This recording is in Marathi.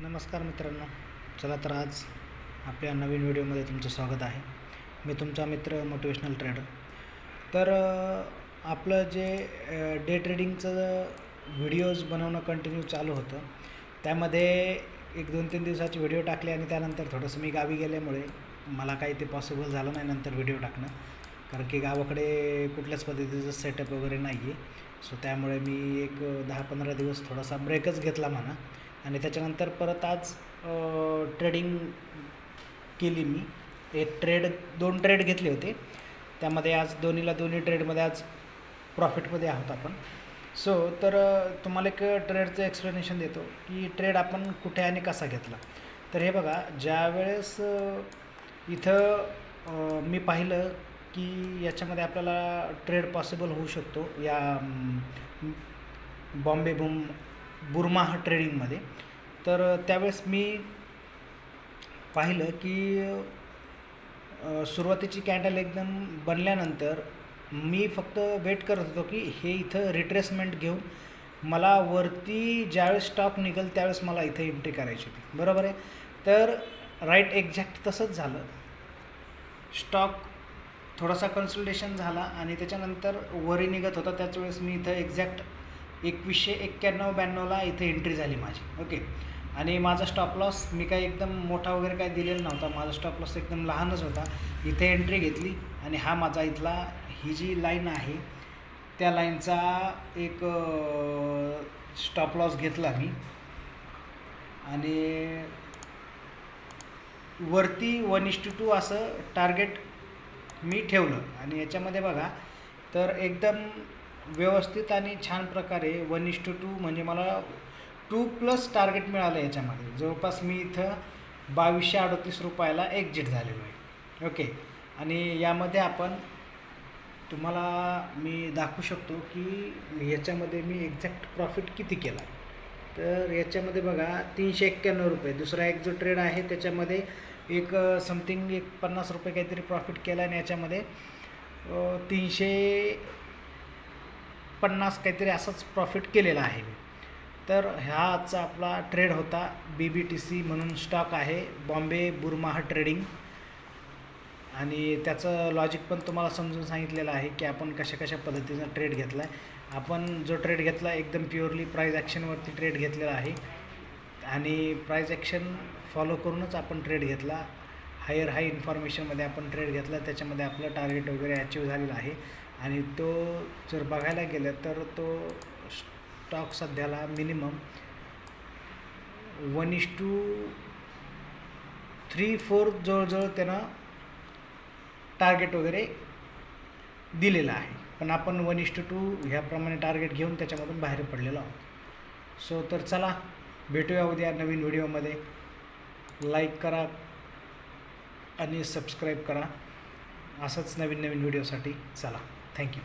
नमस्कार मित्रांनो, चला तर आज आपल्या नवीन व्हिडिओमध्ये तुमचं स्वागत आहे. मी तुमचा मित्र मोटिवेशनल ट्रेडर. तर आपलं जे डे ट्रेडिंगचं व्हिडिओज बनवणं कंटिन्यू चालू होतं. त्यामध्ये 1-2-3 दिवसाचे व्हिडिओ टाकले आणि त्यानंतर थोडंसं मी गावी गेल्यामुळे मला काही ते पॉसिबल झालं नाही नंतर व्हिडिओ टाकणं, कारण की गावाकडे कुठल्याच पद्धतीचं सेटअप वगैरे नाही आहे. सो त्यामुळे मी एक 10-15 दिवस थोडासा ब्रेकच घेतला म्हणा. आणि त्याच्यानंतर परत आज ट्रेडिंग केली मी. दोन ट्रेड घेतले होते. त्यामध्ये आज दोन्ही ट्रेडमध्ये आज प्रॉफिटमध्ये आहोत आपण. तर तुम्हाला एक ट्रेडचं एक्सप्लेनेशन देतो की ट्रेड आपण कुठे आणि कसा घेतला. तर हे बघा, ज्यावेळेस इथं मी पाहिलं की याच्यामध्ये आपल्याला ट्रेड पॉसिबल होऊ शकतो या बॉम्बे बुरमाह ट्रेडिंगमध्ये. तर त्यावेळेस मी पाहिलं की सुरुवातीची कॅन्डल एकदम बनल्यानंतर मी फक्त वेट करत होतो की हे इथं रिट्रेसमेंट घेऊन मला वरती ज्यावेळेस स्टॉक निघेल त्यावेळेस मला इथे एंट्री करायची होती. बरोबर आहे. तर राईट एक्झॅक्ट तसंच झालं. स्टॉक थोडासा कन्सल्टेशन झाला आणि त्याच्यानंतर वरी निघत होता. त्याच वेळेस मी इथं एक्झॅक्ट 2191-92ला इथे एंट्री झाली माझी. ओके. आणि माझा स्टॉप लॉस मी काही एकदम मोठा वगैरे काही दिलेला नव्हता. माझा स्टॉप लॉस एकदम लहानच होता. इथे एंट्री घेतली आणि हा माझा इथला ही जी लाईन आहे त्या लाईनचा एक स्टॉप लॉस घेतला मी आणि वरती 1:2 असं टार्गेट मी ठेवलं. आणि याच्यामध्ये बघा, तर एकदम व्यवस्थित आणि छान प्रकारे 1:2 म्हणजे मला 2+ टार्गेट मिळालं. याच्यामध्ये जवळपास मी इथं 2238 रुपयाला एक्झिट झालेलो आहे. ओके. आणि यामध्ये आपण तुम्हाला मी दाखवू शकतो की याच्यामध्ये मी एक्झॅक्ट प्रॉफिट किती केला. तर याच्यामध्ये बघा 391 रुपये. दुसरा एक जो ट्रेड आहे त्याच्यामध्ये एक समथिंग 50 रुपये काहीतरी प्रॉफिट केला आणि याच्यामध्ये 350 काहीतरी असंच प्रॉफिट केलेला आहे मी. तर हा आजचा आपला ट्रेड होता. BBTC म्हणून स्टॉक आहे, बॉम्बे बुरमाह ट्रेडिंग. आणि त्याचं लॉजिक पण तुम्हाला समजून सांगितलेलं आहे की आपण कशा पद्धतीचा ट्रेड घेतला आहे. आपण जो ट्रेड घेतला एकदम प्युअरली प्राईज ॲक्शनवरती ट्रेड घेतलेला आहे आणि प्राईज ॲक्शन फॉलो करूनच आपण ट्रेड घेतला. हाय इन्फॉर्मेशनमध्ये आपण ट्रेड घेतला. त्याच्यामध्ये आपलं टार्गेट वगैरे अचीव झालेला आहे. आणि तो जर बघायला गेलं तर तो स्टॉक सध्याला मिनिमम 1:3-4 जवळजवळ त्यानं टार्गेट वगैरे दिलेलं आहे. पण आपण 1:2 ह्याप्रमाणे टार्गेट घेऊन त्याच्यामधून बाहेर पडलेलो आहोत. तर चला भेटूया उद्या नवीन व्हिडिओमध्ये. लाईक करा आणि सबस्क्राईब करा असंच नवीन व्हिडिओसाठी. चला, थँक्यू.